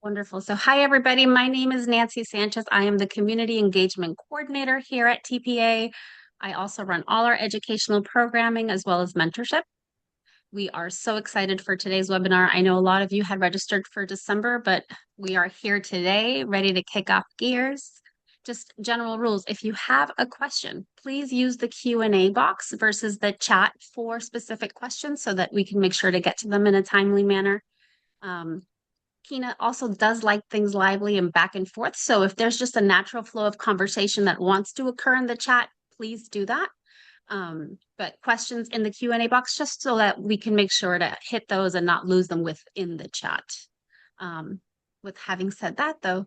Wonderful. So, hi, everybody. My name is Nancy Sanchez. I am the Community Engagement Coordinator here at TPA. I also run all our educational programming as well as mentorship. We are so excited for today's webinar. I know a lot of you had registered for December, but we are here today ready to kick off gears. Just general rules. If you have a question, please use the Q&A box versus the chat for specific questions so that we can make sure to get to them in a timely manner. Kina also does like things lively and back and forth. So if there's just a natural flow of conversation that wants to occur in the chat, please do that. But questions in the Q&A box, just so that we can make sure to hit those and not lose them within the chat. With having said that, though,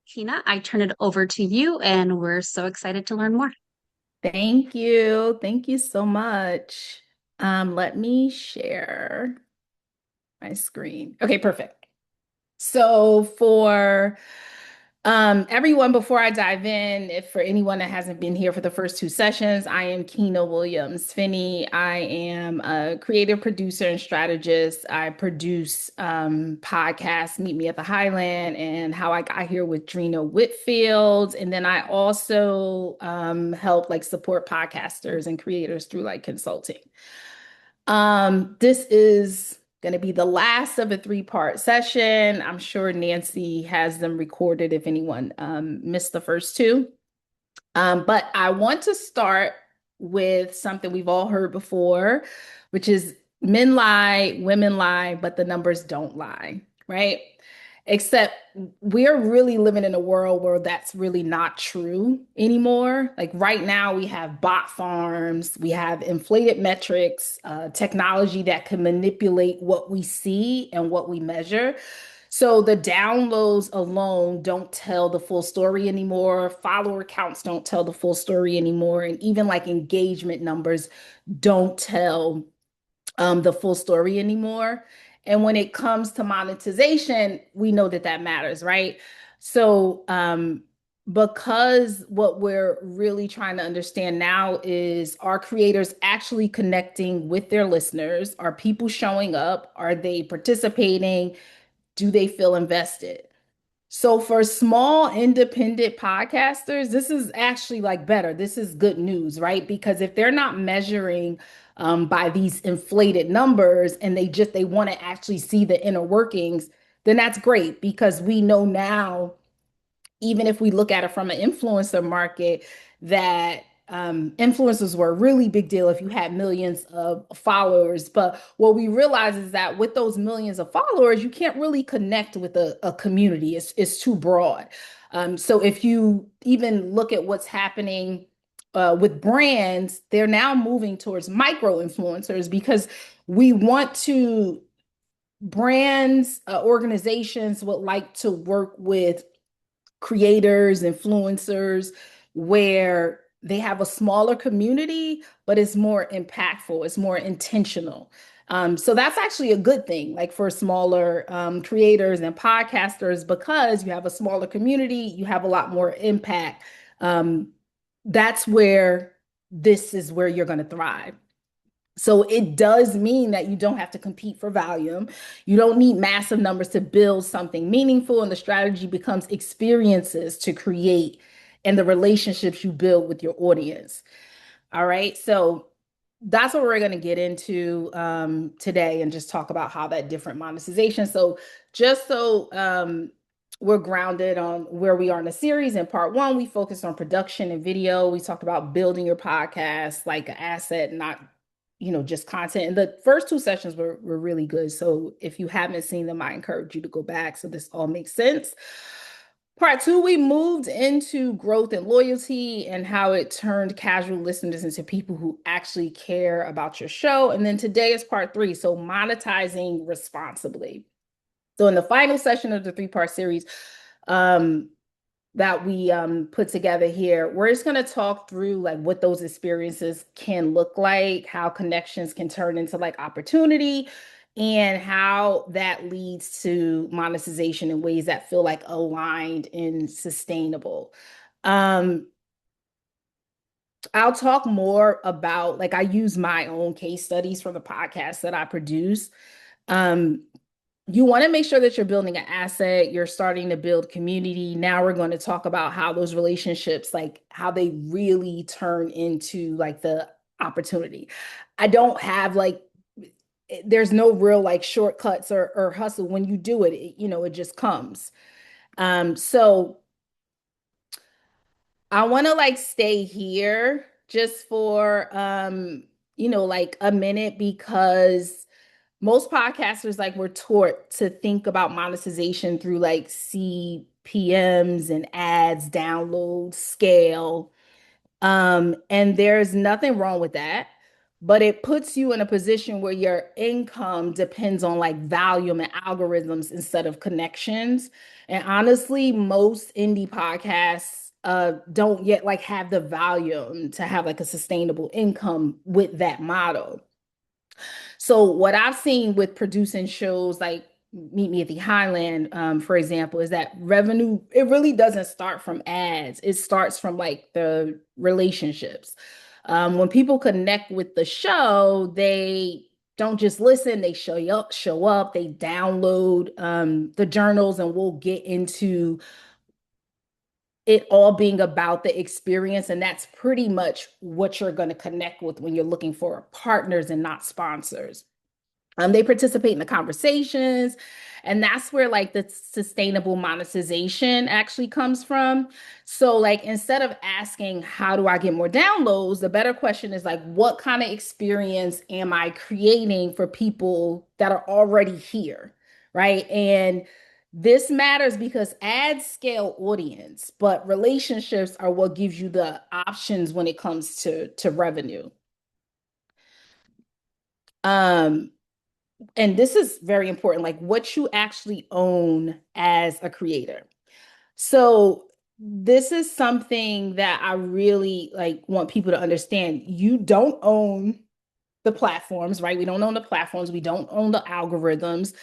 Kina, I turn it over to you, and we're so excited to learn more. Thank you. Thank you so much. Let me share my screen. Okay, perfect. So for everyone, before I dive in, if for anyone that hasn't been here for the first two sessions, I am Kina Williams Finney. I am a creative producer and strategist. I produce podcasts, Meet Me at the Highland and How I Got Here with Drina Whitfield. And then I also help support podcasters and creators through consulting. This is going to be the last of a three-part session. I'm sure Nancy has them recorded if anyone missed the first two. But I want to start with something we've all heard before, which is men lie, women lie, but the numbers don't lie, right? Except we're really living in a world where that's really not true anymore. Like right now, we have bot farms, we have inflated metrics, technology that can manipulate what we see and what we measure. So the downloads alone don't tell the full story anymore. Follower counts don't tell the full story anymore. And even engagement numbers don't tell the full story anymore. And when it comes to monetization, we know that that matters, right? So, because what we're really trying to understand now is, are creators actually connecting with their listeners? Are people showing up? Are they participating? Do they feel invested? So for small independent podcasters, this is actually better. This is good news, right? Because if they're not measuring by these inflated numbers and they want to actually see the inner workings, then that's great because we know now, even if we look at it from an influencer market, that influencers were a really big deal if you had millions of followers. But what we realize is that with those millions of followers, you can't really connect with a community. It's too broad. So if you even look at what's happening with brands, they're now moving towards micro influencers because we want to, brands, organizations would like to work with creators, influencers, where they have a smaller community, but it's more impactful, it's more intentional. So that's actually a good thing, for smaller creators and podcasters, because you have a smaller community, you have a lot more impact. That's where this is where you're going to thrive. So it does mean that you don't have to compete for volume. You don't need massive numbers to build something meaningful, and the strategy becomes experiences to create and the relationships you build with your audience. All right. So that's what we're going to get into today, and just talk about how that different monetization. So just so we're grounded on where we are in the series, in part one, we focused on production and video. We talked about building your podcast like an asset, not just content. And the first two sessions were really good. So if you haven't seen them, I encourage you to go back so this all makes sense. Part two, we moved into growth and loyalty and how it turned casual listeners into people who actually care about your show. And then today is part three, so monetizing responsibly. So in the final session of the three-part series, that we put together here, we're just going to talk through what those experiences can look like, how connections can turn into opportunity, and how that leads to monetization in ways that feel aligned and sustainable. I'll talk more about, I use my own case studies from the podcast that I produce. you want to make sure that you're building an asset, you're starting to build community. Now we're going to talk about how those relationships, like how they really turn into like the opportunity. I don't have like there's no real like shortcuts or hustle. When you do it, it just comes. So I want to like stay here just for like a minute because most podcasters like were taught to think about monetization through like CPMs and ads, downloads, scale. And there's nothing wrong with that, but it puts you in a position where your income depends on like volume and algorithms instead of connections. And honestly, most indie podcasts don't yet like have the volume to have like a sustainable income with that model. So what I've seen with producing shows like Meet Me at the Highland, for example, is that revenue, it really doesn't start from ads. It starts from like the relationships. When people connect with the show, they don't just listen, they show up, they download the journals, and we'll get into it all being about the experience. And that's pretty much what you're going to connect with when you're looking for partners and not sponsors. They participate in the conversations, and that's where like the sustainable monetization actually comes from. So, like, instead of asking, how do I get more downloads? The better question is like, what kind of experience am I creating for people that are already here? Right. And this matters because ads scale audience, but relationships are what gives you the options when it comes to revenue. Um, and this is very important, like what you actually own as a creator. So this is something that I really like want people to understand. You don't own the platforms, right? We don't own the platforms. We don't own the algorithms.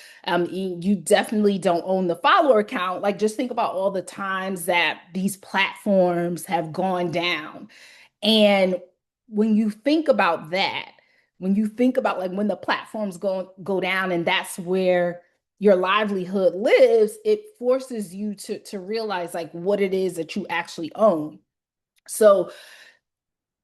You definitely don't own the follower account. Like, just think about all the times that these platforms have gone down. And when you think about that, when you think about like when the platforms go down and that's where your livelihood lives, it forces you to realize like what it is that you actually own. So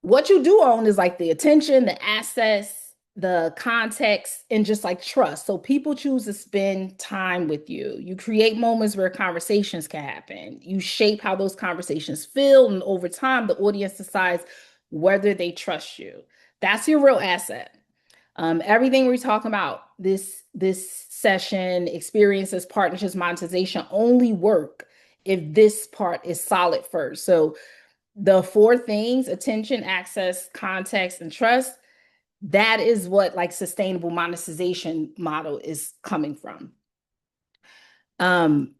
what you do own is like the attention, the access, the context, and just like trust. So people choose to spend time with you. You create moments where conversations can happen. You shape how those conversations feel. And over time, the audience decides whether they trust you. That's your real asset. Everything we're talking about, this session, experiences, partnerships, monetization, only work if this part is solid first. So the four things: attention, access, context, and trust. That is what like sustainable monetization model is coming from. Um,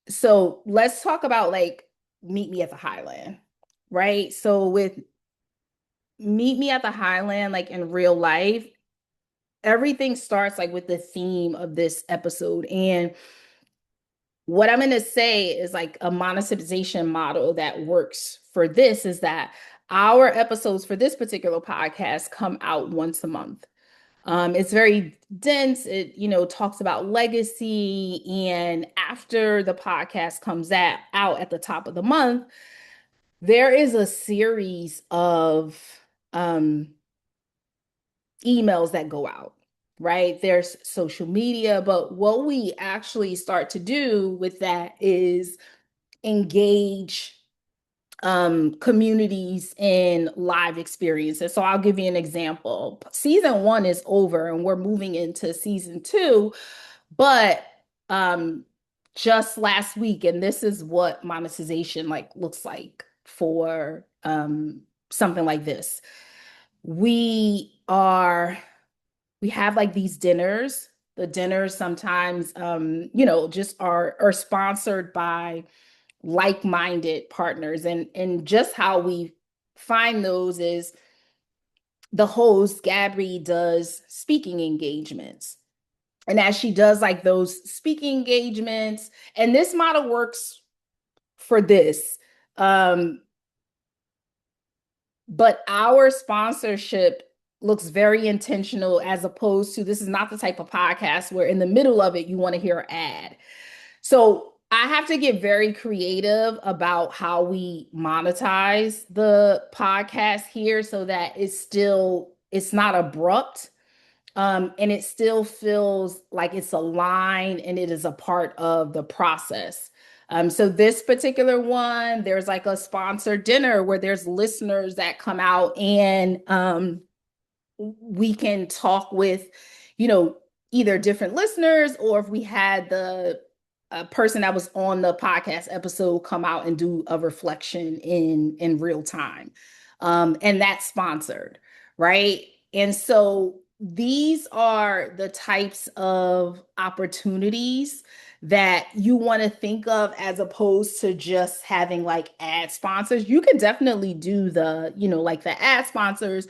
so let's talk about like Meet Me at the Highland, right? So with Meet Me at the Highland, like in real life, everything starts like with the theme of this episode. And what I'm going to say is like a monetization model that works for this is that our episodes for this particular podcast come out once a month. It's very dense. It, talks about legacy. And after the podcast comes out at the top of the month, there is a series of um, emails that go out, right? There's social media, but what we actually start to do with that is engage communities in live experiences. So I'll give you an example. Season 1 is over and we're moving into season 2, but um just last week, and this is what monetization like looks like for something like this. We are we have like these dinners. The dinners sometimes just are sponsored by like-minded partners, and just how we find those is the host Gabby does speaking engagements, and as she does like those speaking engagements, and this model works for this, but our sponsorship looks very intentional, as opposed to, this is not the type of podcast where in the middle of it you want to hear an ad. So I have to get very creative about how we monetize the podcast here so that it's not abrupt. And it still feels like it's aligned and it is a part of the process. So this particular one, there's like a sponsored dinner where there's listeners that come out, and we can talk with, you know, either different listeners, or if we had the person that was on the podcast episode come out and do a reflection in real time. And that's sponsored, right? And so these are the types of opportunities that you want to think of, as opposed to just having like ad sponsors. You can definitely do the, you know, like the ad sponsors,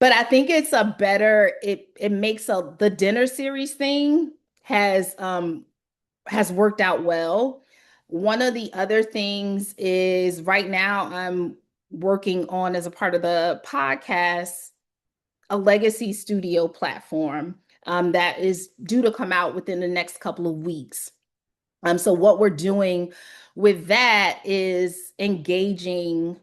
but I think it's a better, it makes the dinner series thing has worked out well. One of the other things is, right now I'm working on, as a part of the podcast, a legacy studio platform that is due to come out within the next couple of weeks. So what we're doing with that is engaging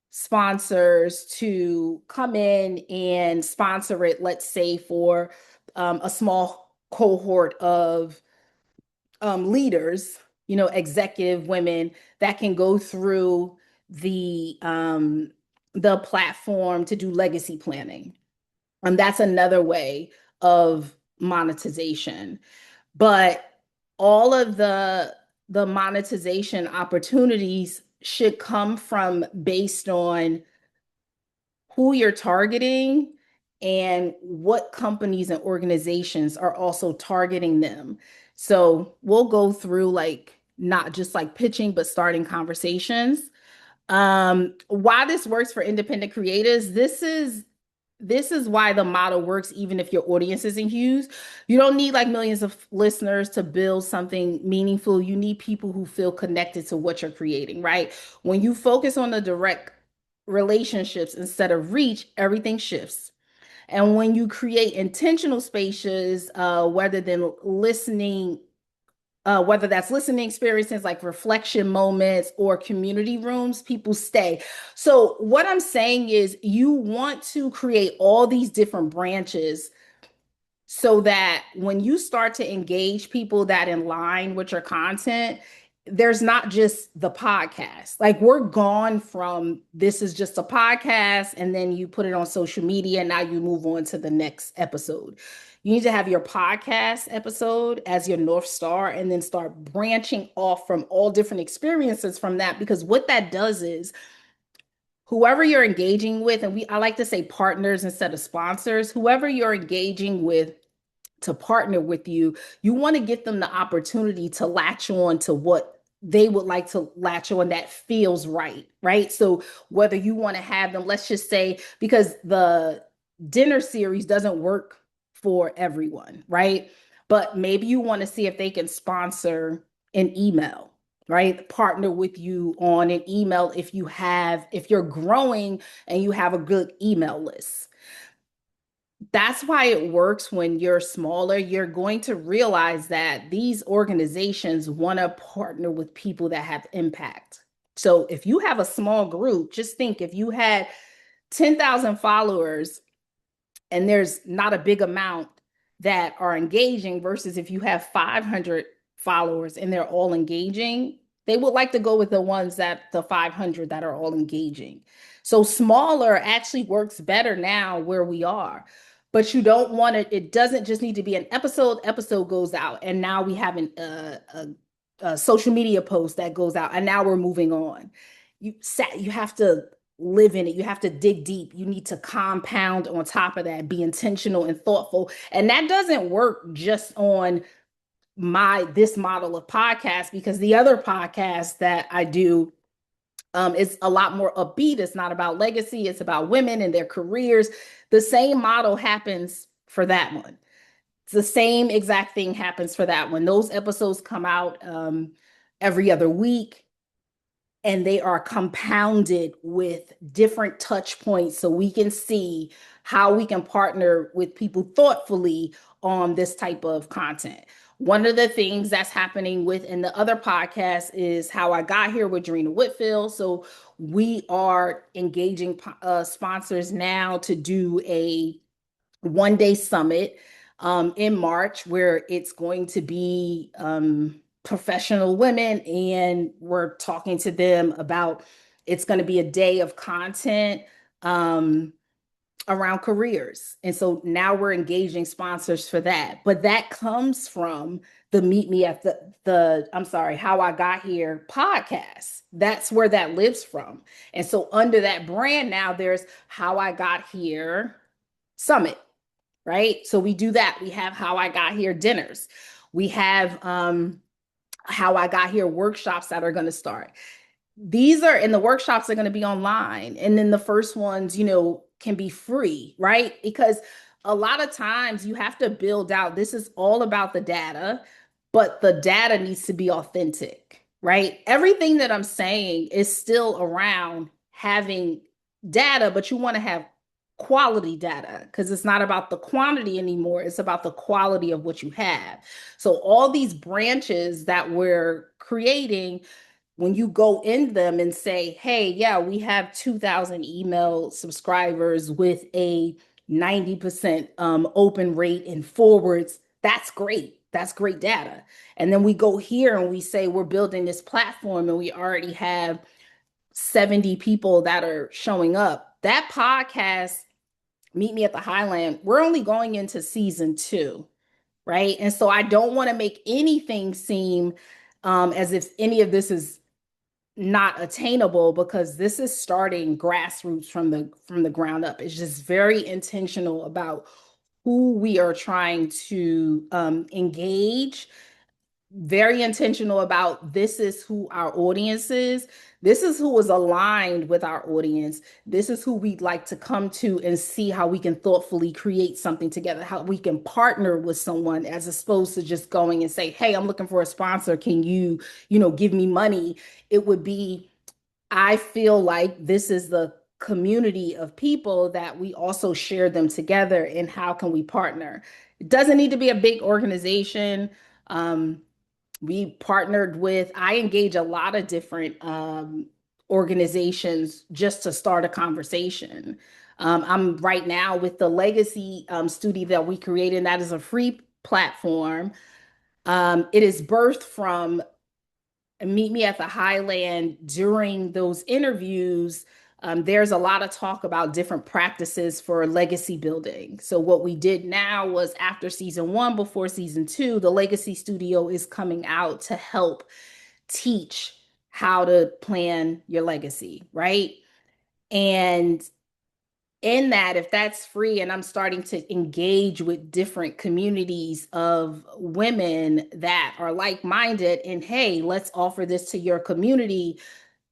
sponsors to come in and sponsor it, let's say for a small cohort of leaders, you know, executive women that can go through the platform to do legacy planning. And that's another way of monetization. But all of the monetization opportunities should come from, based on who you're targeting and what companies and organizations are also targeting them. So we'll go through, like, not just like pitching, but starting conversations. Why this works for independent creators, this is why the model works, even if your audience isn't huge. You don't need like millions of listeners to build something meaningful. You need people who feel connected to what you're creating, right? When you focus on the direct relationships instead of reach, everything shifts. And when you create intentional spaces, whether that's listening experiences like reflection moments or community rooms, people stay. So what I'm saying is, you want to create all these different branches so that when you start to engage people that in line with your content, there's not just the podcast. Like, we're gone from, this is just a podcast and then you put it on social media and now you move on to the next episode. You need to have your podcast episode as your North Star, and then start branching off from all different experiences from that. Because what that does is, whoever you're engaging with, and I like to say partners instead of sponsors, whoever you're engaging with to partner with you, you want to get them the opportunity to latch on to what they would like to latch on that feels right, right? So whether you want to have them, let's just say, because the dinner series doesn't work for everyone, right? But maybe you want to see if they can sponsor an email, right? Partner with you on an email if you're growing and you have a good email list. That's why it works when you're smaller. You're going to realize that these organizations want to partner with people that have impact. So if you have a small group, just think, if you had 10,000 followers and there's not a big amount that are engaging, versus if you have 500 followers and they're all engaging, they would like to go with the 500 that are all engaging. So smaller actually works better now where we are. But you don't want it doesn't just need to be an episode goes out, and now we have a social media post that goes out, and now we're moving on. You have to live in it. You have to dig deep. You need to compound on top of that, be intentional and thoughtful. And that doesn't work just on this model of podcast, because the other podcast that I do is a lot more upbeat. It's not about legacy. It's about women and their careers. The same model happens for that one. It's the same exact thing happens for that one. Those episodes come out every other week. and they are compounded with different touch points so we can see how we can partner with people thoughtfully on this type of content. One of the things that's happening within the other podcast is How I Got Here with Drina Whitfield. So we are engaging sponsors now to do a 1-day summit in March where it's going to be professional women, and we're talking to them about it's going to be a day of content um, around careers. And so now we're engaging sponsors for that. But that comes from the Meet Me at the I'm sorry, How I Got Here podcast. That's where that lives from. And so under that brand now there's How I Got Here Summit, right? So we do that. We have How I Got Here dinners. We have How I Got Here workshops that are going to start. These are, and the workshops are going to be online. And then the first ones, can be free, right? Because a lot of times you have to build out, this is all about the data, but the data needs to be authentic, right? Everything that I'm saying is still around having data, but you want to have quality data because it's not about the quantity anymore. It's about the quality of what you have. So all these branches that we're creating, when you go in them and say, hey, yeah, we have 2,000 email subscribers with a 90% open rate in forwards, that's great. That's great data. And then we go here and we say we're building this platform and we already have 70 people that are showing up. That podcast, Meet Me at the Highland, we're only going into season 2, right? And so I don't want to make anything seem as if any of this is not attainable, because this is starting grassroots from the ground up. It's just very intentional about who we are trying to engage, very intentional about this is who our audience is. This is who is aligned with our audience. This is who we'd like to come to and see how we can thoughtfully create something together, how we can partner with someone, as opposed to just going and say, hey, I'm looking for a sponsor. Can you, give me money? It would be, I feel like this is the community of people that we also share them together, and how can we partner? It doesn't need to be a big organization. We partnered with, I engage a lot of different organizations just to start a conversation. I'm right now with the Legacy studio that we created. That is a free platform. It is birthed from Meet Me at the Highland. During those interviews, there's a lot of talk about different practices for legacy building. So what we did now was, after season 1, before season 2, the Legacy Studio is coming out to help teach how to plan your legacy, right? And in that, if that's free, and I'm starting to engage with different communities of women that are like-minded, and hey, let's offer this to your community.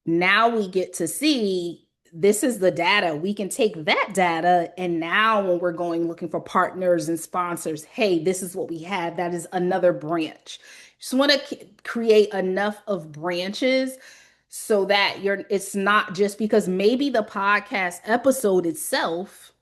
Now we get to see, this is the data. We can take that data, and now when we're going looking for partners and sponsors, hey, this is what we have. That is another branch. Just want to create enough of branches so that it's not just because maybe the podcast episode itself,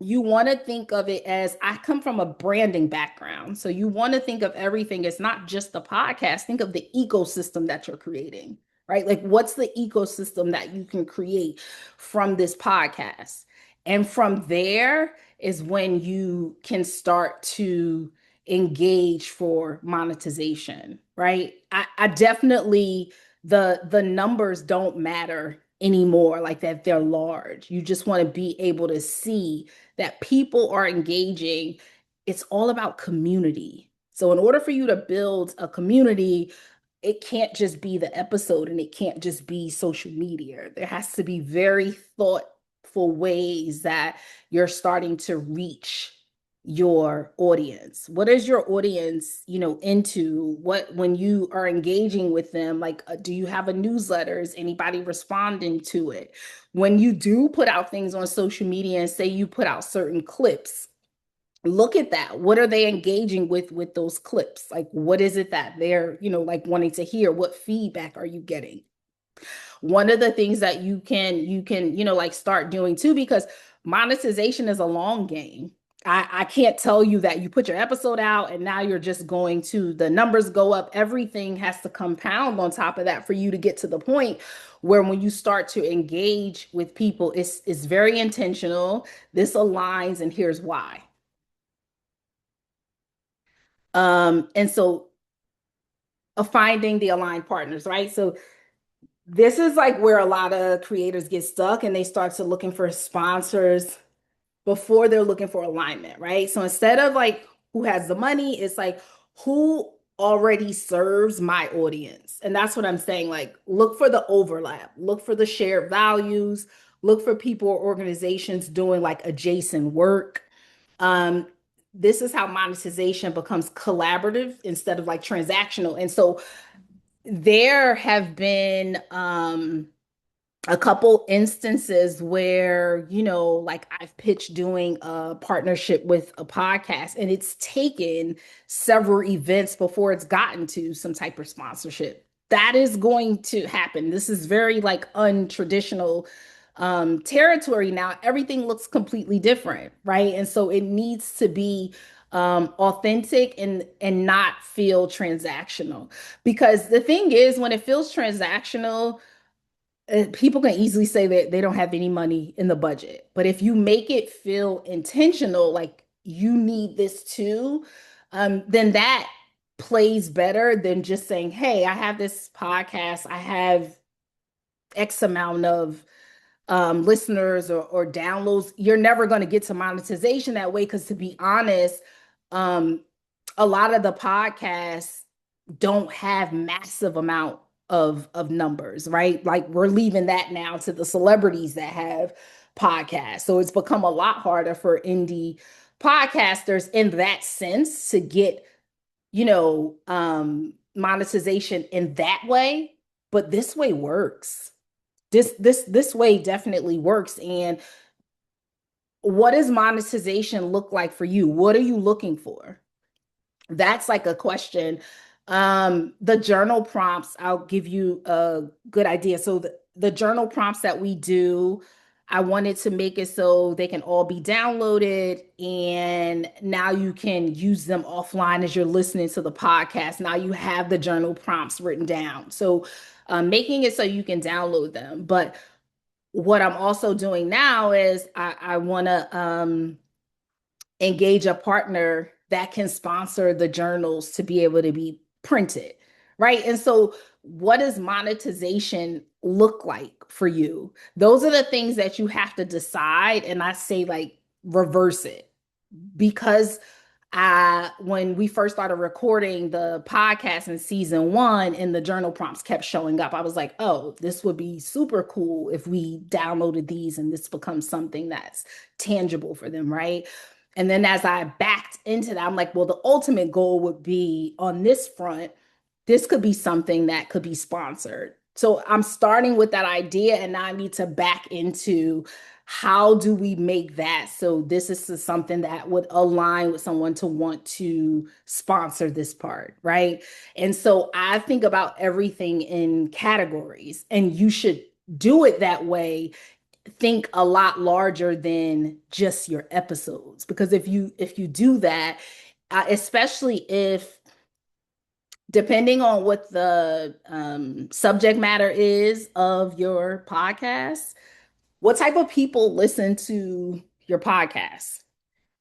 you want to think of it as, I come from a branding background. So you want to think of everything as not just the podcast, think of the ecosystem that you're creating, right? Like, what's the ecosystem that you can create from this podcast? And from there is when you can start to engage for monetization, right? I definitely, the numbers don't matter anymore, like that they're large. You just want to be able to see that people are engaging. It's all about community. So in order for you to build a community, it can't just be the episode and it can't just be social media. There has to be very thoughtful ways that you're starting to reach your audience. What is your audience, into? What, when you are engaging with them, like, do you have a newsletter? Is anybody responding to it? When you do put out things on social media, and say you put out certain clips, look at that. What are they engaging with those clips? Like, what is it that they're, like, wanting to hear? What feedback are you getting? one of the things that like start doing too, because monetization is a long game. I can't tell you that you put your episode out and now you're just going to, the numbers go up. Everything has to compound on top of that for you to get to the point where when you start to engage with people, it's very intentional. This aligns, and here's why. And so finding the aligned partners, right? So this is like where a lot of creators get stuck and they start to looking for sponsors before they're looking for alignment, right? So instead of like who has the money, it's like who already serves my audience. And that's what I'm saying. Like, look for the overlap, look for the shared values, look for people or organizations doing like adjacent work. Um, this is how monetization becomes collaborative instead of like transactional. And so there have been a couple instances where, like I've pitched doing a partnership with a podcast, and it's taken several events before it's gotten to some type of sponsorship. That is going to happen. This is very like untraditional territory now. Everything looks completely different, right? And so it needs to be authentic and not feel transactional. Because the thing is, when it feels transactional, people can easily say that they don't have any money in the budget. But if you make it feel intentional, like you need this too, then that plays better than just saying, hey, I have this podcast, I have X amount of listeners or downloads. You're never going to get to monetization that way. Because to be honest, um, a lot of the podcasts don't have massive amount of numbers, right? Like we're leaving that now to the celebrities that have podcasts. So it's become a lot harder for indie podcasters in that sense to get, monetization in that way. But this way works. This way definitely works. And what does monetization look like for you? What are you looking for? That's like a question. The journal prompts, I'll give you a good idea. So the journal prompts that we do, I wanted to make it so they can all be downloaded, and now you can use them offline as you're listening to the podcast. Now you have the journal prompts written down. So making it so you can download them. But what I'm also doing now is I want to engage a partner that can sponsor the journals to be able to be printed, right? And so, what does monetization look like for you? Those are the things that you have to decide. And I say, like, reverse it, because when we first started recording the podcast in season one and the journal prompts kept showing up, I was like, oh, this would be super cool if we downloaded these and this becomes something that's tangible for them, right? And then as I backed into that, I'm like, well, the ultimate goal would be on this front, this could be something that could be sponsored. So I'm starting with that idea, and now I need to back into how do we make that so this is something that would align with someone to want to sponsor this part, right? And so I think about everything in categories, and you should do it that way. Think a lot larger than just your episodes, because if you do that, especially if, depending on what the subject matter is of your podcast, what type of people listen to your podcast?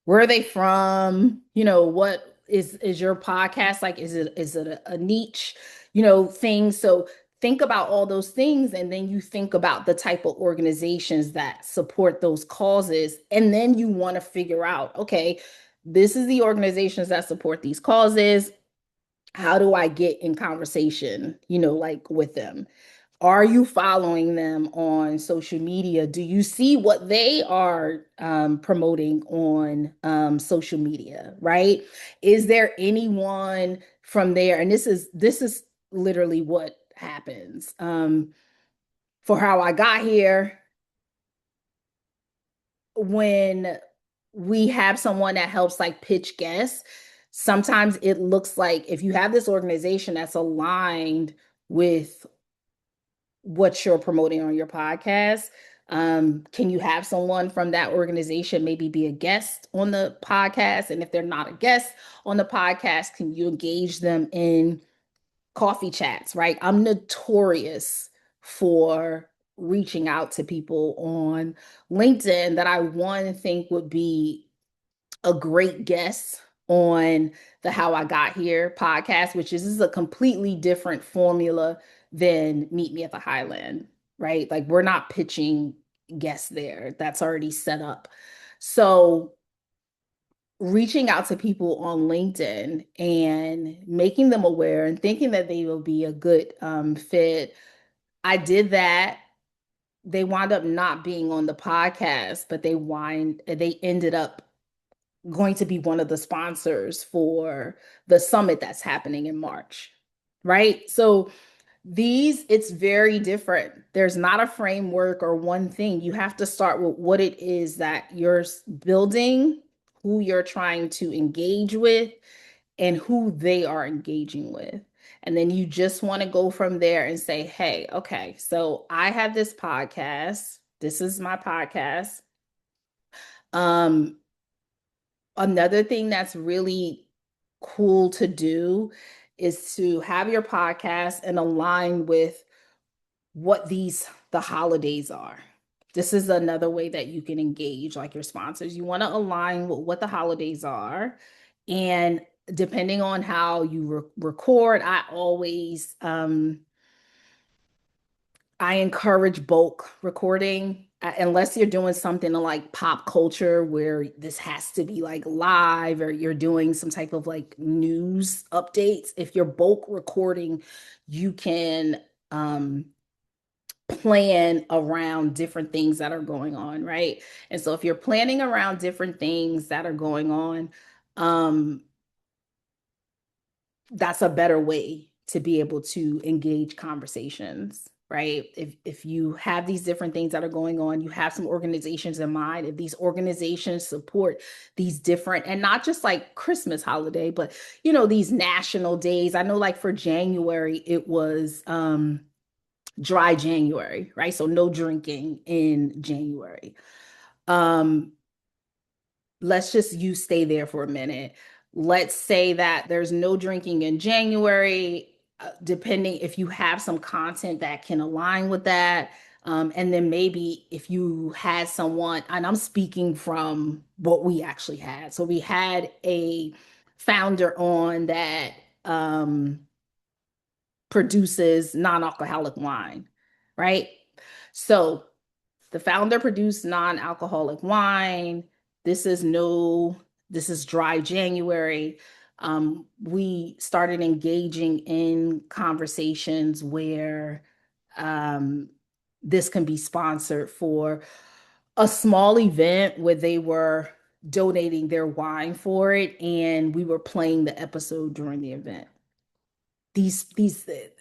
Where are they from? What is your podcast like? Is it a niche, thing? So think about all those things, and then you think about the type of organizations that support those causes, and then you want to figure out, okay, this is the organizations that support these causes. How do I get in conversation, like with them? Are you following them on social media? Do you see what they are promoting on social media, right? Is there anyone from there? And this is literally what happens. For how I got here, when we have someone that helps like pitch guests, sometimes it looks like if you have this organization that's aligned with what you're promoting on your podcast. Can you have someone from that organization maybe be a guest on the podcast? And if they're not a guest on the podcast, can you engage them in coffee chats, right? I'm notorious for reaching out to people on LinkedIn that I one think would be a great guest on the How I Got Here podcast, which is a completely different formula than Meet Me at the Highland, right? Like we're not pitching guests there. That's already set up. So reaching out to people on LinkedIn and making them aware and thinking that they will be a good fit. I did that. They wound up not being on the podcast, but they ended up going to be one of the sponsors for the summit that's happening in March, right? So it's very different. There's not a framework or one thing. You have to start with what it is that you're building, who you're trying to engage with, and who they are engaging with. And then you just want to go from there and say, hey, okay, so I have this podcast. This is my podcast. Um, Another thing that's really cool to do is to have your podcast and align with what the holidays are. This is another way that you can engage like your sponsors. You want to align with what the holidays are. And depending on how you record, I encourage bulk recording unless you're doing something like pop culture where this has to be like live or you're doing some type of like news updates. If you're bulk recording, you can plan around different things that are going on, right? And so if you're planning around different things that are going on, um, that's a better way to be able to engage conversations, right? If you have these different things that are going on, you have some organizations in mind. If these organizations support these different, and not just like Christmas holiday, but these national days. I know like for January, it was dry January, right? So no drinking in January. Um, let's just you stay there for a minute. Let's say that there's no drinking in January, depending if you have some content that can align with that. And then maybe if you had someone, and I'm speaking from what we actually had. So we had a founder on that produces non-alcoholic wine, right? So the founder produced non-alcoholic wine. This is no, this is dry January. We started engaging in conversations where this can be sponsored for a small event where they were donating their wine for it, and we were playing the episode during the event. These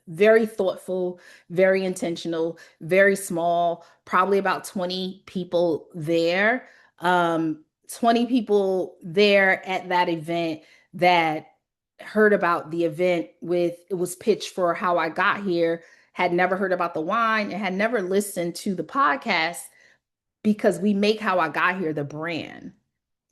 very thoughtful, very intentional, very small, probably about 20 people there. 20 people there at that event that heard about the event it was pitched for How I Got Here, had never heard about the wine and had never listened to the podcast because we make How I Got Here the brand.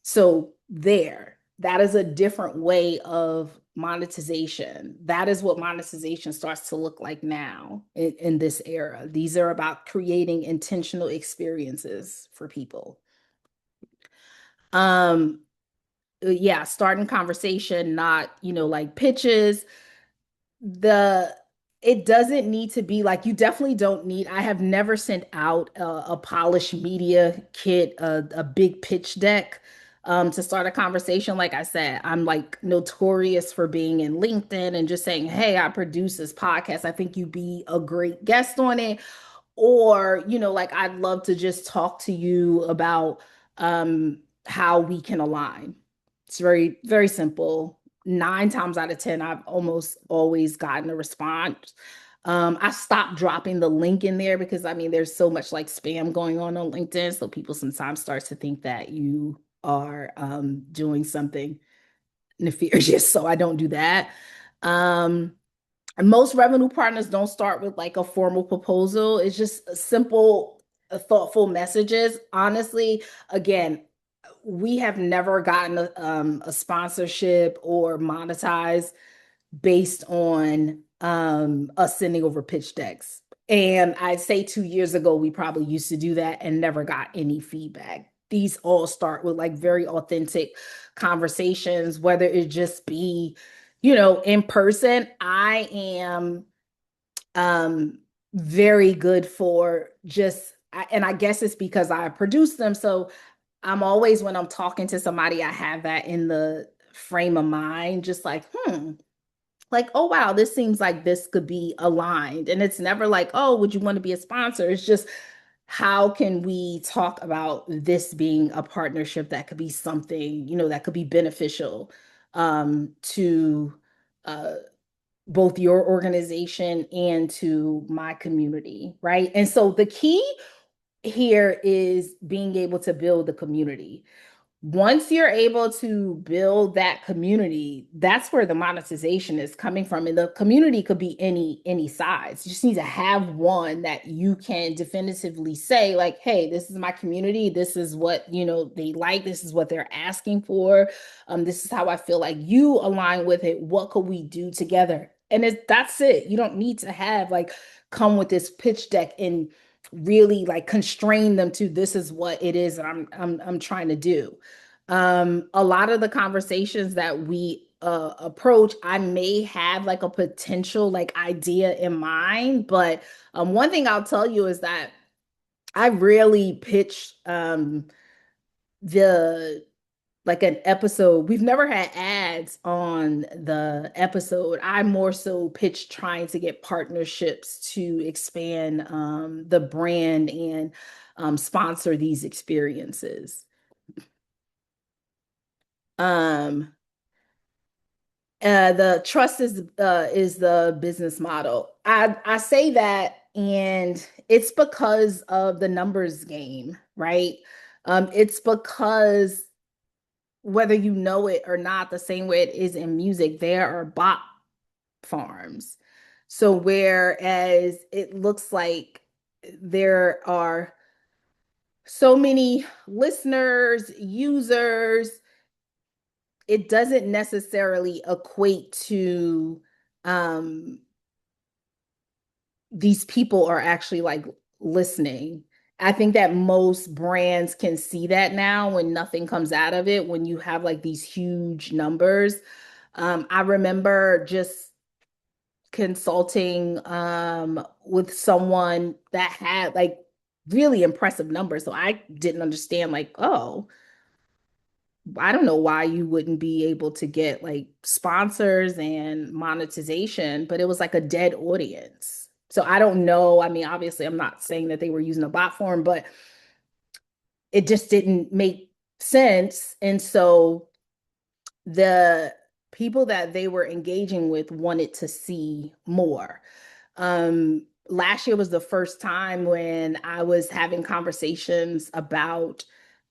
So that is a different way of monetization. That is what monetization starts to look like now in this era. These are about creating intentional experiences for people. Yeah, starting conversation, not, like pitches. the it doesn't need to be like, you definitely don't need, I have never sent out a polished media kit, a big pitch deck to start a conversation. Like I said, I'm like notorious for being in LinkedIn and just saying, hey, I produce this podcast, I think you'd be a great guest on it. Or, like I'd love to just talk to you about how we can align. It's very, very simple. 9 times out of 10, I've almost always gotten a response. I stopped dropping the link in there because I mean, there's so much like spam going on LinkedIn. So people sometimes start to think that you are doing something nefarious. So I don't do that. Um, And most revenue partners don't start with like a formal proposal. It's just a simple, thoughtful messages. Honestly, again, we have never gotten a sponsorship or monetized based on us sending over pitch decks. And I'd say 2 years ago, we probably used to do that and never got any feedback. These all start with like very authentic conversations, whether it just be, in person. I am very good for and I guess it's because I produce them. So I'm always, when I'm talking to somebody, I have that in the frame of mind, just like, like, oh, wow, this seems like this could be aligned. And it's never like, oh, would you want to be a sponsor? It's just, how can we talk about this being a partnership that could be something, that could be beneficial to uh, both your organization and to my community, right? And so the key here is being able to build the community. Once you're able to build that community, that's where the monetization is coming from. And the community could be any size. You just need to have one that you can definitively say, like, hey, this is my community. This is what, they like. This is what they're asking for. This is how I feel like you align with it. What could we do together? And that's it. You don't need to have like come with this pitch deck and really like constrain them to, this is what it is that I'm trying to do. A lot of the conversations that we approach, I may have like a potential like idea in mind, but one thing I'll tell you is that I rarely pitch the like an episode. We've never had ads on the episode. I more so pitch trying to get partnerships to expand the brand and sponsor these experiences. Um, the trust is the business model. I say that, and it's because of the numbers game, right? It's because whether you know it or not, the same way it is in music, there are bot farms. So whereas it looks like there are so many listeners, users, it doesn't necessarily equate to um these people are actually like listening. I think that most brands can see that now when nothing comes out of it, when you have like these huge numbers. I remember just consulting with someone that had like really impressive numbers. So I didn't understand, like, oh, I don't know why you wouldn't be able to get like sponsors and monetization, but it was like a dead audience. So I don't know. I mean, obviously, I'm not saying that they were using a bot form, but it just didn't make sense. And so the people that they were engaging with wanted to see more. Last year was the first time when I was having conversations about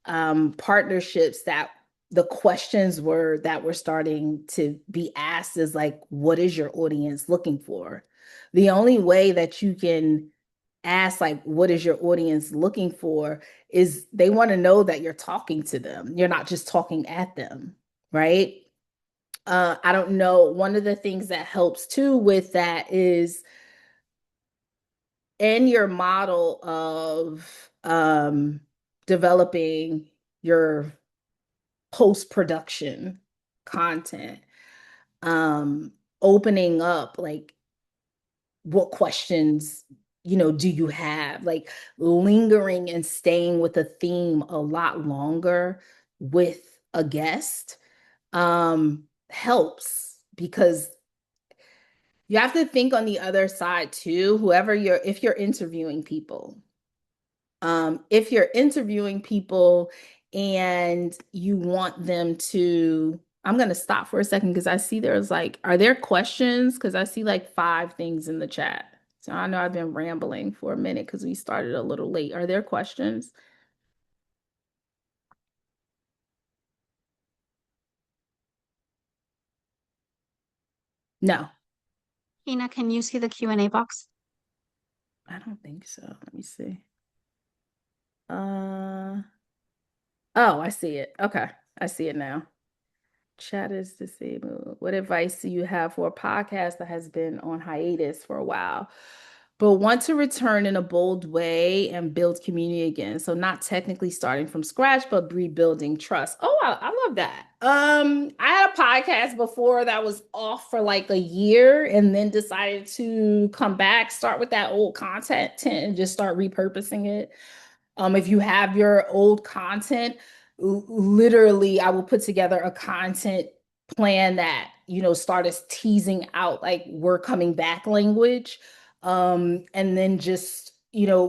partnerships, that the questions were that were starting to be asked is like, what is your audience looking for? The only way that you can ask like, what is your audience looking for, is they want to know that you're talking to them. You're not just talking at them, right? I don't know. One of the things that helps too with that is in your model of developing your post-production content, um, opening up like what questions do you have, like lingering and staying with a theme a lot longer with a guest helps, because you have to think on the other side too, if you're interviewing people. If you're interviewing people and you want them to, I'm going to stop for a second because I see there's like, are there questions? Because I see like 5 things in the chat. So I know I've been rambling for a minute because we started a little late. Are there questions? No. Tina, can you see the Q&A box? I don't think so. Let me see. Uh, oh, I see it. Okay. I see it now. Chat is disabled. What advice do you have for a podcast that has been on hiatus for a while, but want to return in a bold way and build community again? So not technically starting from scratch, but rebuilding trust. Oh, I love that. I had a podcast before that was off for like a year and then decided to come back, start with that old content and just start repurposing it. If you have your old content, literally, I will put together a content plan that, start as teasing out like we're coming back language. And then just,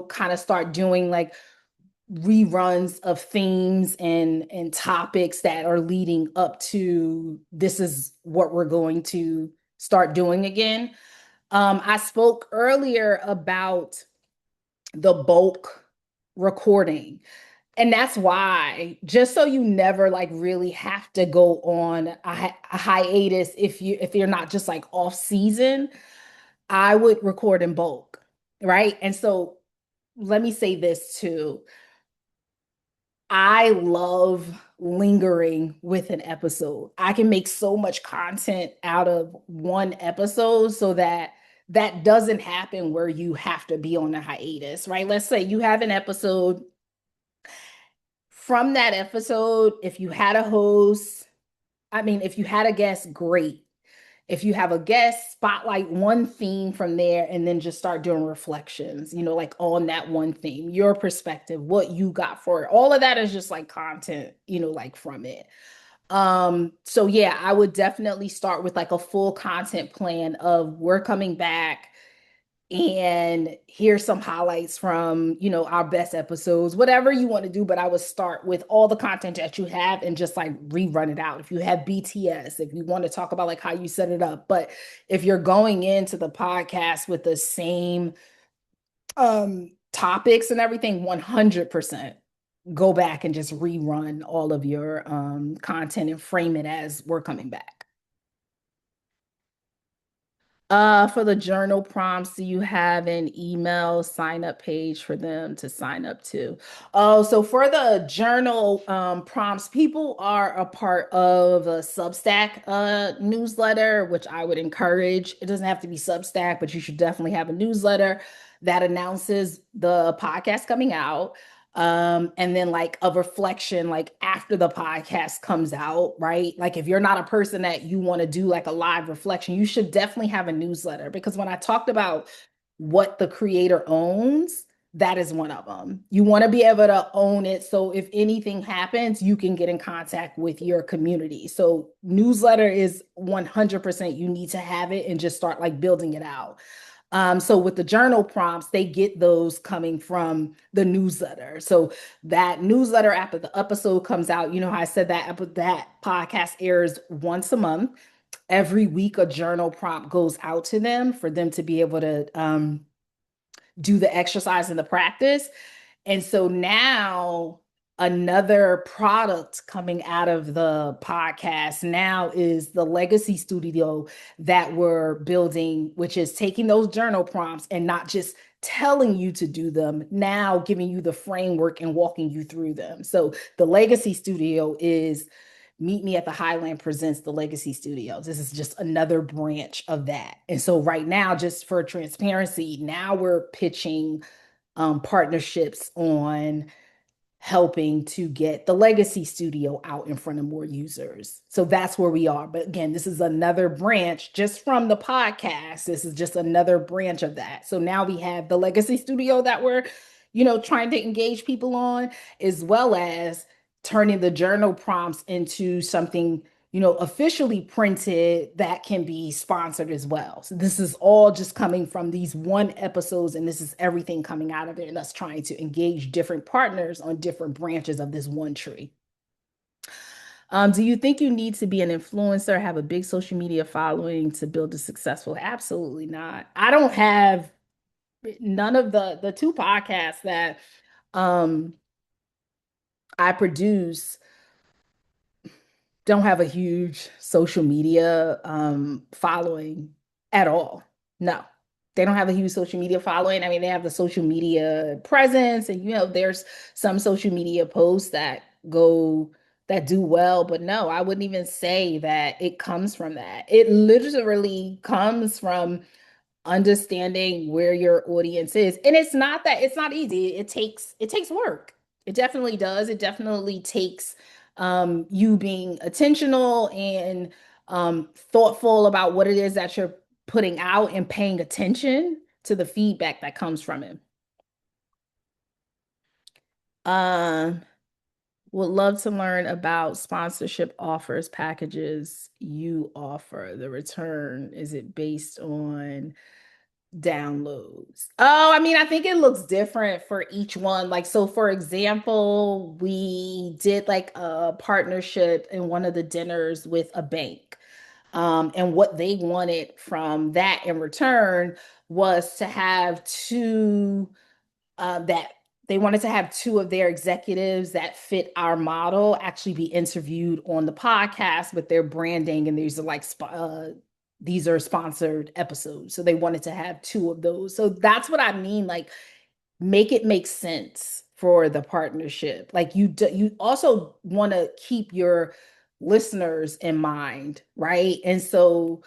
kind of start doing like reruns of themes and topics that are leading up to this is what we're going to start doing again. I spoke earlier about the bulk recording. And that's why, just so you never like really have to go on a hiatus if you're not just like off season, I would record in bulk, right? And so let me say this too. I love lingering with an episode. I can make so much content out of one episode so that that doesn't happen where you have to be on a hiatus, right? Let's say you have an episode. From that episode, if you had a host, if you had a guest, great. If you have a guest, spotlight one theme from there and then just start doing reflections, like on that one theme, your perspective, what you got for it. All of that is just like content, like from it. So yeah, I would definitely start with like a full content plan of we're coming back and here's some highlights from, our best episodes, whatever you want to do. But I would start with all the content that you have and just like rerun it out. If you have BTS, if you want to talk about like how you set it up, but if you're going into the podcast with the same topics and everything, 100% go back and just rerun all of your content and frame it as we're coming back. For the journal prompts, do you have an email sign up page for them to sign up to? Oh, so for the journal prompts, people are a part of a Substack newsletter, which I would encourage. It doesn't have to be Substack, but you should definitely have a newsletter that announces the podcast coming out. And then like a reflection like after the podcast comes out, right? Like if you're not a person that you want to do like a live reflection, you should definitely have a newsletter because when I talked about what the creator owns, that is one of them. You want to be able to own it. So if anything happens, you can get in contact with your community. So newsletter is 100% you need to have it and just start like building it out. So with the journal prompts, they get those coming from the newsletter. So that newsletter after the episode comes out, how I said that podcast airs once a month. Every week, a journal prompt goes out to them for them to be able to do the exercise and the practice. And so now another product coming out of the podcast now is the legacy studio that we're building, which is taking those journal prompts and not just telling you to do them, now giving you the framework and walking you through them. So the legacy studio is Meet Me at the Highland presents the Legacy Studios. This is just another branch of that. And so right now, just for transparency, now we're pitching partnerships on helping to get the legacy studio out in front of more users. So that's where we are. But again, this is another branch just from the podcast. This is just another branch of that. So now we have the legacy studio that we're, trying to engage people on, as well as turning the journal prompts into something officially printed that can be sponsored as well. So this is all just coming from these one episodes, and this is everything coming out of it, and us trying to engage different partners on different branches of this one tree. Do you think you need to be an influencer, have a big social media following to build a successful? Absolutely not. I don't have none of the two podcasts that um I produce don't have a huge social media following at all. No, they don't have a huge social media following. I mean, they have the social media presence, and there's some social media posts that do well, but no, I wouldn't even say that it comes from that. It literally comes from understanding where your audience is. And it's not easy. It takes work. It definitely does. It definitely takes you being intentional and thoughtful about what it is that you're putting out and paying attention to the feedback that comes from it. Um, would love to learn about sponsorship offers, packages you offer. The return, is it based on downloads? Oh, I mean, I think it looks different for each one. Like, so for example, we did like a partnership in one of the dinners with a bank. And what they wanted from that in return was to have that they wanted to have two of their executives that fit our model actually be interviewed on the podcast with their branding, and these are sponsored episodes, so they wanted to have two of those. So that's what I mean, like, make it make sense for the partnership. Like, you also want to keep your listeners in mind, right? And so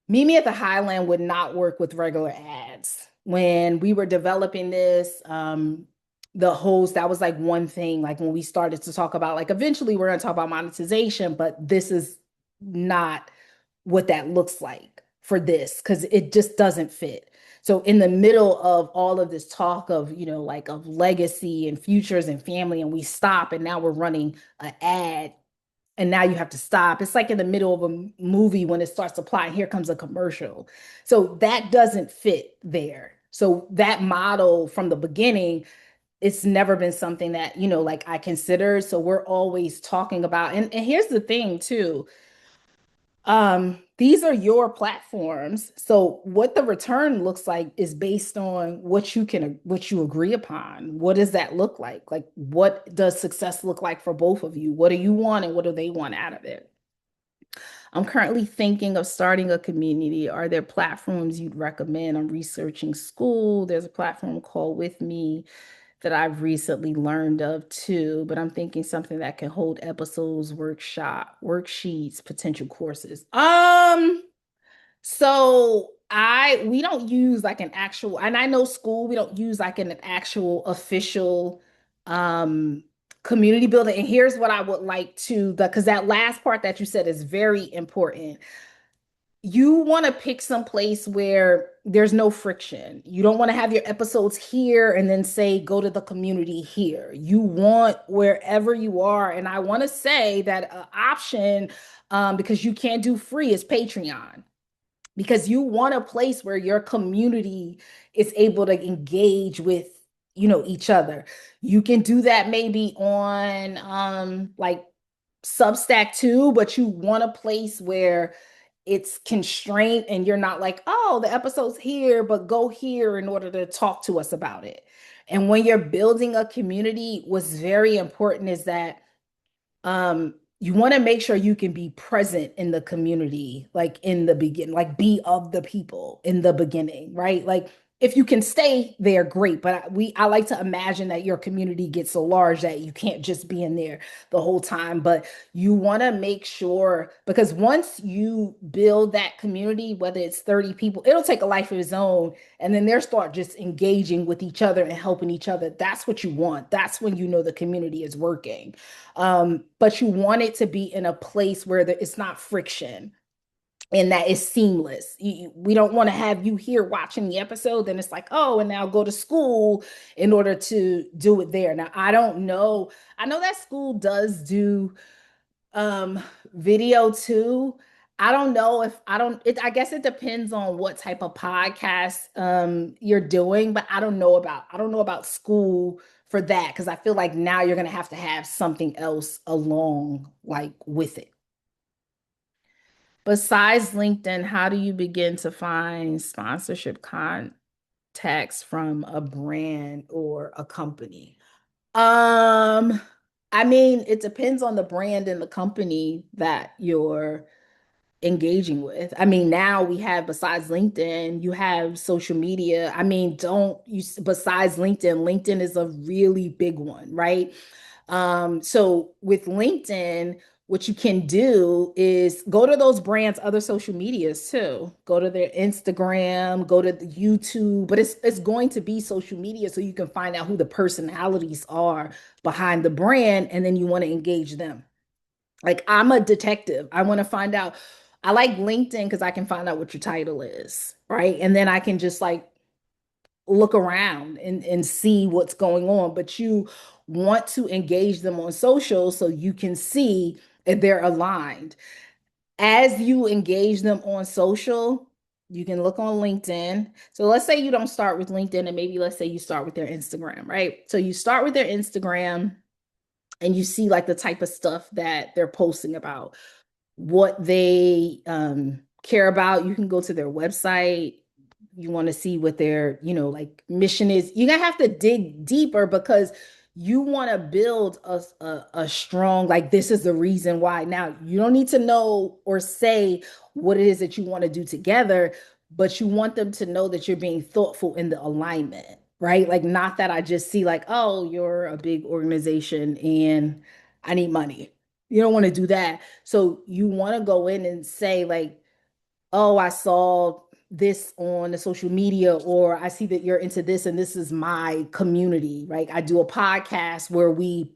Mimi at the Highland would not work with regular ads. When we were developing this, the host, that was like one thing, like when we started to talk about, like, eventually we're going to talk about monetization, but this is not what that looks like for this, because it just doesn't fit. So in the middle of all of this talk of, like, of legacy and futures and family, and we stop and now we're running an ad, and now you have to stop. It's like in the middle of a movie when it starts to plot, and here comes a commercial. So that doesn't fit there. So that model from the beginning, it's never been something that, like, I consider. So we're always talking about, and here's the thing too. These are your platforms. So what the return looks like is based on what you agree upon. What does that look like? Like, what does success look like for both of you? What do you want and what do they want out of it? I'm currently thinking of starting a community. Are there platforms you'd recommend? I'm researching school. There's a platform called With Me that I've recently learned of too, but I'm thinking something that can hold episodes, worksheets, potential courses. So we don't use like an actual, and I know school, we don't use like an actual official um community builder. And here's what I would like to, because that last part that you said is very important. You want to pick some place where there's no friction. You don't want to have your episodes here and then say, go to the community here. You want wherever you are. And I want to say that an option, because you can't do free, is Patreon, because you want a place where your community is able to engage with each other. You can do that maybe on like Substack too, but you want a place where it's constrained and you're not like, oh, the episode's here, but go here in order to talk to us about it. And when you're building a community, what's very important is that you want to make sure you can be present in the community, like in the beginning, like be of the people in the beginning, right? Like, if you can stay there, great. But I like to imagine that your community gets so large that you can't just be in there the whole time. But you want to make sure, because once you build that community, whether it's 30 people, it'll take a life of its own. And then they'll start just engaging with each other and helping each other. That's what you want. That's when you know the community is working. But you want it to be in a place where it's not friction and that is seamless. We don't want to have you here watching the episode, then it's like, oh, and now go to school in order to do it there. Now, I don't know. I know that school does do um video too. I don't know if I don't it I guess it depends on what type of podcast you're doing, but I don't know about school for that, because I feel like now you're gonna have to have something else along like with it. Besides LinkedIn, how do you begin to find sponsorship contacts from a brand or a company? I mean, it depends on the brand and the company that you're engaging with. I mean, now we have, besides LinkedIn, you have social media. I mean, don't you, besides LinkedIn, LinkedIn is a really big one, right? So with LinkedIn, what you can do is go to those brands' other social medias too. Go to their Instagram, go to the YouTube, but it's going to be social media so you can find out who the personalities are behind the brand, and then you want to engage them. Like I'm a detective. I want to find out. I like LinkedIn because I can find out what your title is, right? And then I can just like look around and see what's going on. But you want to engage them on social so you can see if they're aligned. As you engage them on social, you can look on LinkedIn. So let's say you don't start with LinkedIn, and maybe let's say you start with their Instagram, right? So you start with their Instagram and you see like the type of stuff that they're posting about, what they care about. You can go to their website. You want to see what their, like mission is. You're gonna have to dig deeper because you want to build a strong, like, this is the reason why. Now, you don't need to know or say what it is that you want to do together, but you want them to know that you're being thoughtful in the alignment, right? Like, not that I just see, like, oh, you're a big organization and I need money. You don't want to do that. So you want to go in and say, like, oh, I saw this on the social media, or I see that you're into this and this is my community, right? I do a podcast where we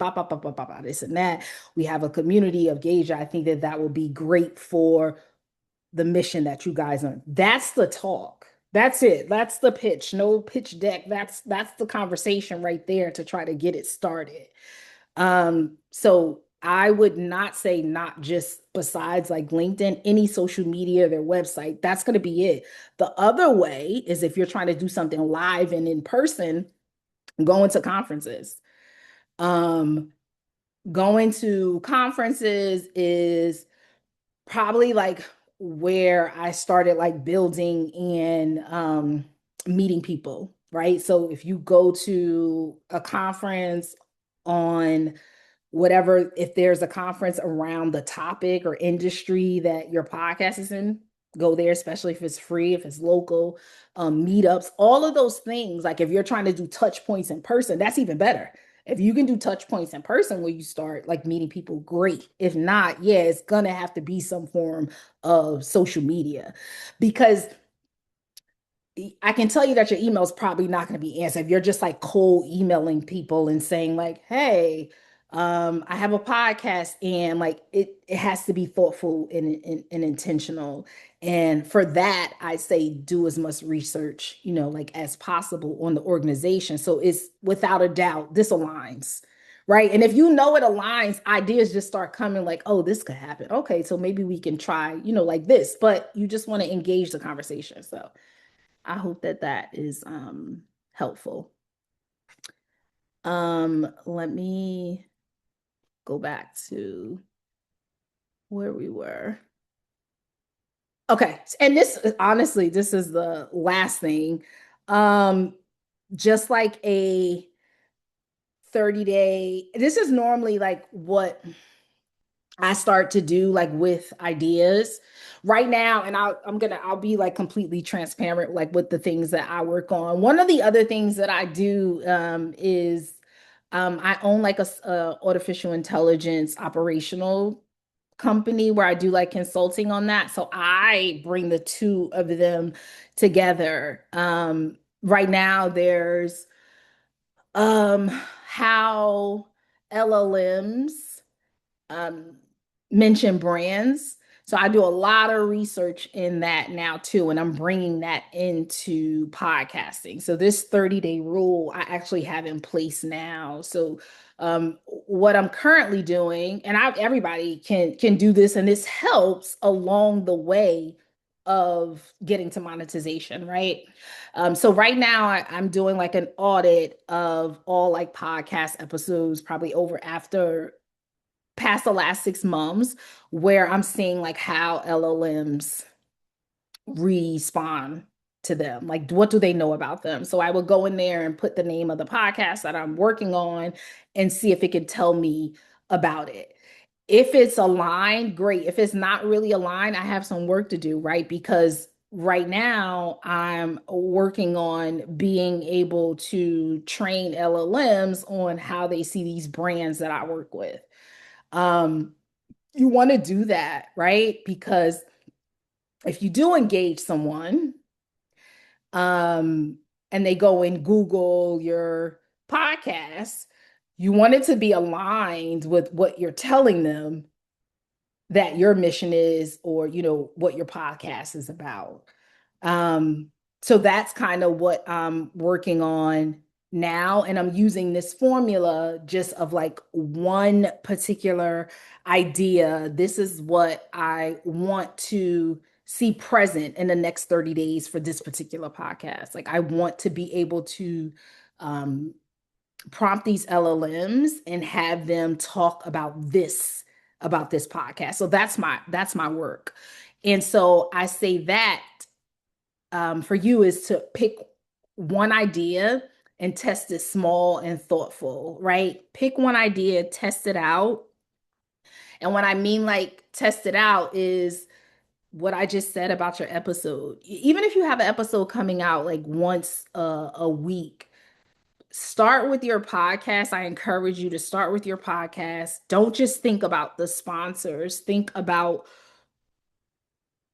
this and that. We have a community of Gauge. I think that that will be great for the mission that you guys are. That's the talk. That's it. That's the pitch. No pitch deck. That's the conversation right there to try to get it started. So I would not say, not just besides like LinkedIn, any social media, their website, that's going to be it. The other way is if you're trying to do something live and in person, going to conferences. Um, Going to conferences is probably like where I started like building and meeting people, right? So if you go to a conference on whatever, if there's a conference around the topic or industry that your podcast is in, go there, especially if it's free, if it's local, meetups, all of those things. Like if you're trying to do touch points in person, that's even better. If you can do touch points in person where you start like meeting people, great. If not, yeah, it's gonna have to be some form of social media, because I can tell you that your email is probably not going to be answered if you're just like cold emailing people and saying like, "Hey, I have a podcast," and like it has to be thoughtful and intentional. And for that, I say do as much research, like as possible on the organization. So it's without a doubt this aligns, right? And if you know it aligns, ideas just start coming like, "Oh, this could happen. Okay, so maybe we can try, like this." But you just want to engage the conversation. So. I hope that that is helpful. Let me go back to where we were. Okay, and this honestly, this is the last thing. Um, just like a 30-day, this is normally like what I start to do like with ideas right now. And I'll be like completely transparent, like with the things that I work on. One of the other things that I do is I own like a artificial intelligence operational company where I do like consulting on that. So I bring the two of them together. Right now there's how LLMs um, mention brands. So I do a lot of research in that now too, and I'm bringing that into podcasting. So this 30-day rule I actually have in place now. So what I'm currently doing, and everybody can do this, and this helps along the way of getting to monetization, right? So right now I'm doing like an audit of all like podcast episodes, probably over after past the last 6 months, where I'm seeing like how LLMs respond to them. Like, what do they know about them? So I will go in there and put the name of the podcast that I'm working on and see if it can tell me about it. If it's aligned, great. If it's not really aligned, I have some work to do, right? Because right now I'm working on being able to train LLMs on how they see these brands that I work with. Um, you want to do that, right? Because if you do engage someone, um, and they go and Google your podcast, you want it to be aligned with what you're telling them that your mission is, or what your podcast is about. um so that's kind of what I'm working on now, and I'm using this formula just of like one particular idea. This is what I want to see present in the next 30 days for this particular podcast. Like, I want to be able to um prompt these LLMs and have them talk about this podcast. So that's my work. And so I say that for you is to pick one idea and test it small and thoughtful, right? Pick one idea, test it out. And what I mean, like, test it out is what I just said about your episode. Even if you have an episode coming out like once a week, start with your podcast. I encourage you to start with your podcast. Don't just think about the sponsors, think about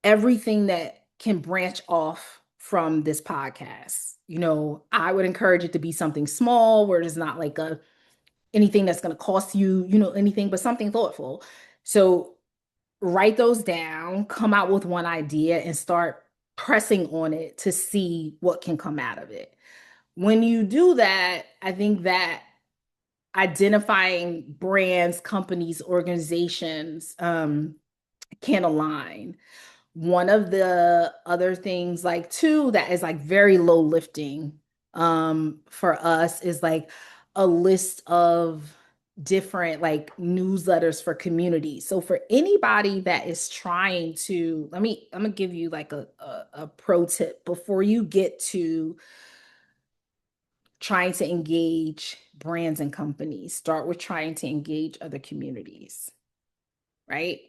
everything that can branch off from this podcast. I would encourage it to be something small where it's not like anything that's going to cost you, anything, but something thoughtful. So write those down, come out with one idea, and start pressing on it to see what can come out of it. When you do that, I think that identifying brands, companies, organizations can align. One of the other things, like, too, that is like very low lifting for us is like a list of different like newsletters for communities. So for anybody that is trying to, I'm gonna give you like a pro tip before you get to trying to engage brands and companies. Start with trying to engage other communities, right?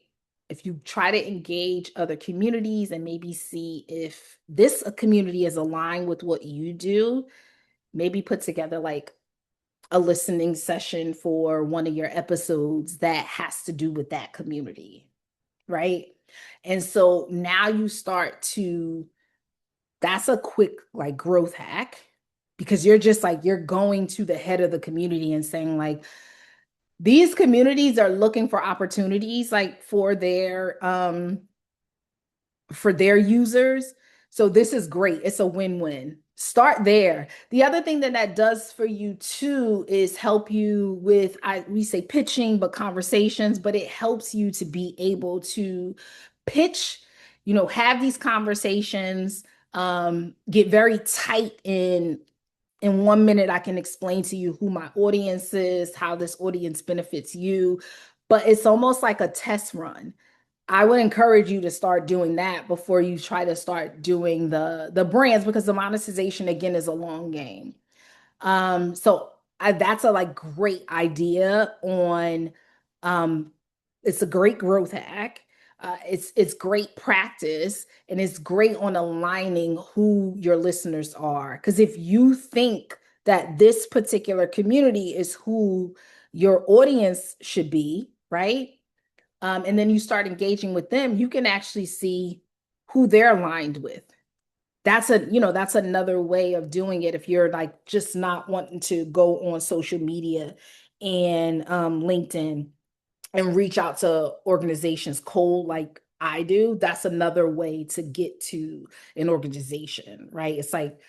If you try to engage other communities and maybe see if this community is aligned with what you do, maybe put together like a listening session for one of your episodes that has to do with that community, right? And so now you start to, that's a quick like growth hack, because you're just like, you're going to the head of the community and saying like, these communities are looking for opportunities like for their users. So this is great. It's a win-win. Start there. The other thing that does for you too is help you with, we say pitching, but conversations, but it helps you to be able to pitch, have these conversations, get very tight in 1 minute. I can explain to you who my audience is, how this audience benefits you, but it's almost like a test run. I would encourage you to start doing that before you try to start doing the brands, because the monetization again is a long game. That's a like great idea on um it's a great growth hack. It's great practice, and it's great on aligning who your listeners are. Because if you think that this particular community is who your audience should be, right? And then you start engaging with them, you can actually see who they're aligned with. That's another way of doing it if you're like just not wanting to go on social media and LinkedIn and reach out to organizations cold like I do. That's another way to get to an organization, right? It's like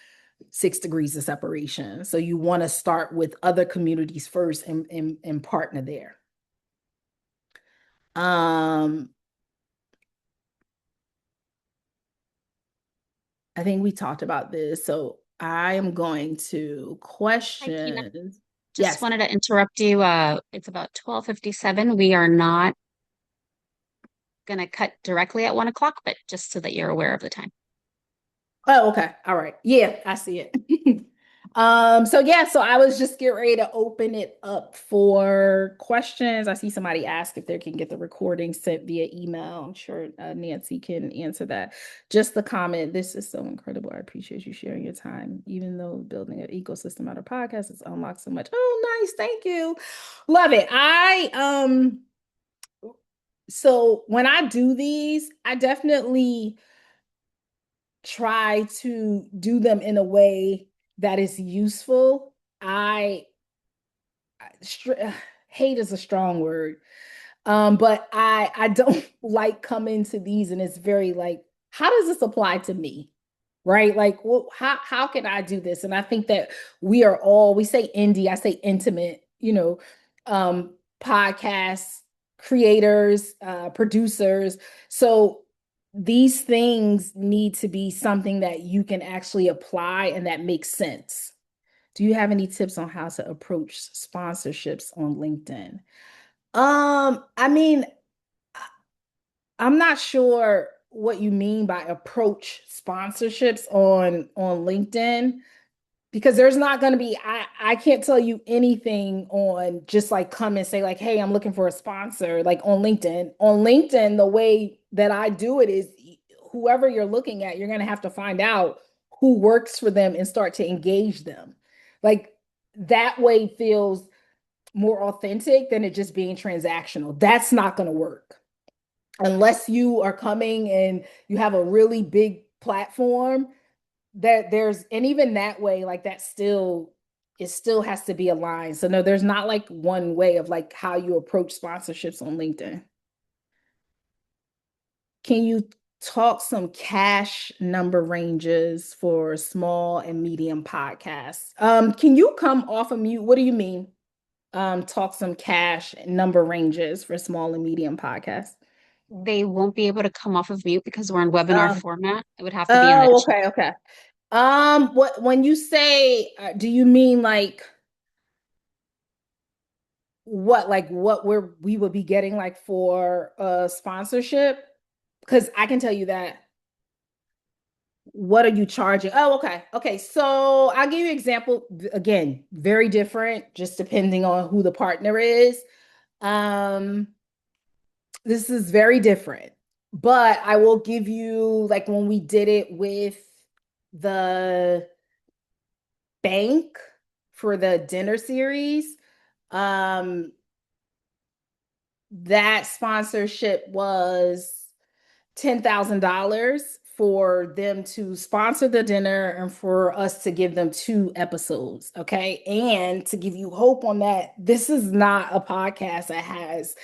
6 degrees of separation. So you want to start with other communities first and partner there. Um, I think we talked about this. So I am going to Hi, Tina. questions. Just Yes. wanted to interrupt you. It's about 12:57. We are not going to cut directly at 1 o'clock, but just so that you're aware of the time. Oh, okay. All right. Yeah, I see it. So I was just getting ready to open it up for questions. I see somebody ask if they can get the recording sent via email. I'm sure Nancy can answer that. Just the comment, this is so incredible. I appreciate you sharing your time. Even though building an ecosystem out of podcasts has unlocked so much. Oh, nice. Thank you. Love it. So when I do these, I definitely try to do them in a way that is useful. I hate is a strong word. But I don't like coming to these and it's very like, how does this apply to me? Right? Like, well, how can I do this? And I think that we say indie, I say intimate, podcast creators, producers. So these things need to be something that you can actually apply and that makes sense. Do you have any tips on how to approach sponsorships on LinkedIn? I mean, I'm not sure what you mean by approach sponsorships on LinkedIn because there's not going to be I can't tell you anything on just like come and say like, hey, I'm looking for a sponsor like on LinkedIn. On LinkedIn, the way that I do it is whoever you're looking at, you're going to have to find out who works for them and start to engage them. Like that way feels more authentic than it just being transactional. That's not going to work unless you are coming and you have a really big platform that there's, and even that way, like that still, it still has to be aligned. So no, there's not like one way of like how you approach sponsorships on LinkedIn. Can you talk some cash number ranges for small and medium podcasts? Can you come off of mute? What do you mean? Talk some cash number ranges for small and medium podcasts. They won't be able to come off of mute because we're in webinar Um, format. It would have to be in the oh, chat. okay, okay. What when you say, do you mean like what we would be getting like for a sponsorship? Because I can tell you that. What are you charging? Oh, okay. Okay. So I'll give you an example. Again, very different, just depending on who the partner is. Um, this is very different, but I will give you like when we did it with the bank for the dinner series. Um, that sponsorship was $10,000 for them to sponsor the dinner and for us to give them 2 episodes. Okay. And to give you hope on that, this is not a podcast that has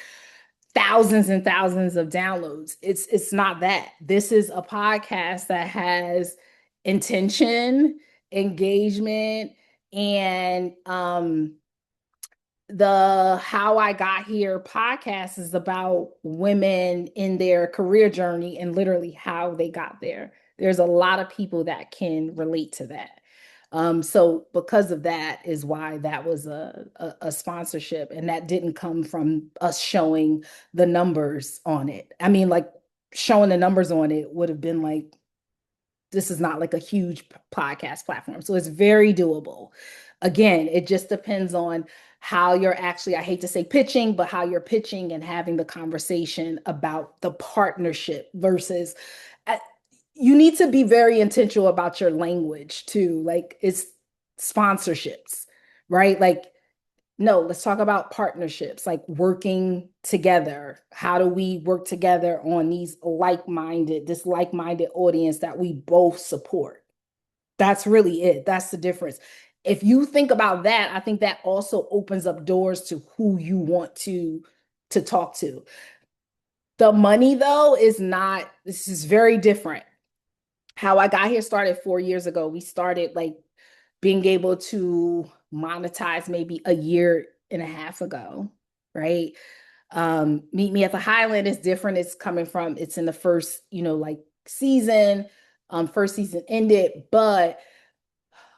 thousands and thousands of downloads. It's not that. This is a podcast that has intention, engagement, and the How I Got Here podcast is about women in their career journey and literally how they got there. There's a lot of people that can relate to that. So because of that is why that was a sponsorship, and that didn't come from us showing the numbers on it. I mean, like showing the numbers on it would have been like, this is not like a huge podcast platform. So it's very doable. Again, it just depends on how you're actually, I hate to say pitching, but how you're pitching and having the conversation about the partnership versus uh, you need to be very intentional about your language too. Like it's sponsorships, right? Like no, let's talk about partnerships, like working together. How do we work together on this like-minded audience that we both support? That's really it. That's the difference. If you think about that, I think that also opens up doors to who you want to talk to. The money though is not, this is very different. How I got here started 4 years ago. We started like being able to monetize maybe a year and a half ago, right? Meet Me at the Highland is different. It's coming from, it's in the first, like season. First season ended, but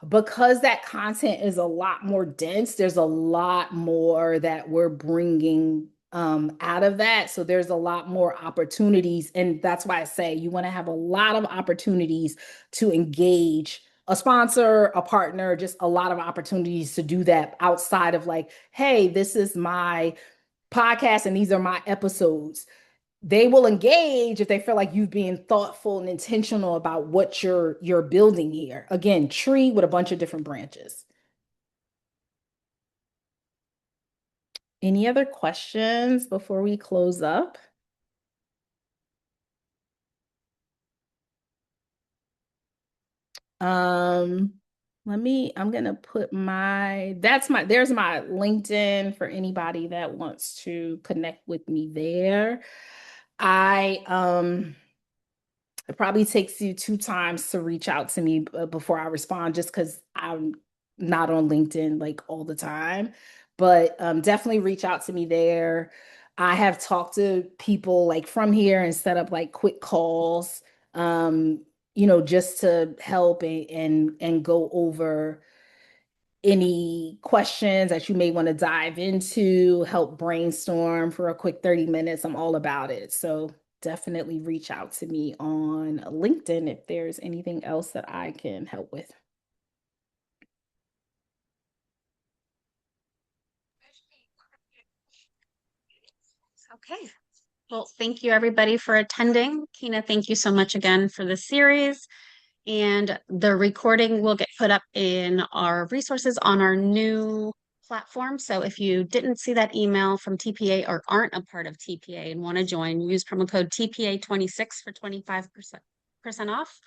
because that content is a lot more dense, there's a lot more that we're bringing out of that. So there's a lot more opportunities. And that's why I say you want to have a lot of opportunities to engage a sponsor, a partner, just a lot of opportunities to do that outside of like, hey, this is my podcast and these are my episodes. They will engage if they feel like you've been thoughtful and intentional about what you're building here. Again, tree with a bunch of different branches. Any other questions before we close up? Um, I'm gonna put there's my LinkedIn for anybody that wants to connect with me there. I it probably takes you 2 times to reach out to me before I respond, just because I'm not on LinkedIn like all the time. But definitely reach out to me there. I have talked to people like from here and set up like quick calls, um, just to help and go over any questions that you may want to dive into, help brainstorm for a quick 30 minutes. I'm all about it. So definitely reach out to me on LinkedIn if there's anything else that I can help with. Okay. Well, thank you everybody for attending. Kina, thank you so much again for the series. And the recording will get put up in our resources on our new platform. So if you didn't see that email from TPA or aren't a part of TPA and want to join, use promo code TPA26 for 25% off.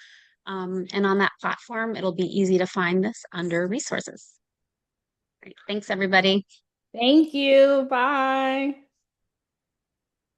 And on that platform, it'll be easy to find this under resources. All right, thanks, everybody. Thank you. Bye.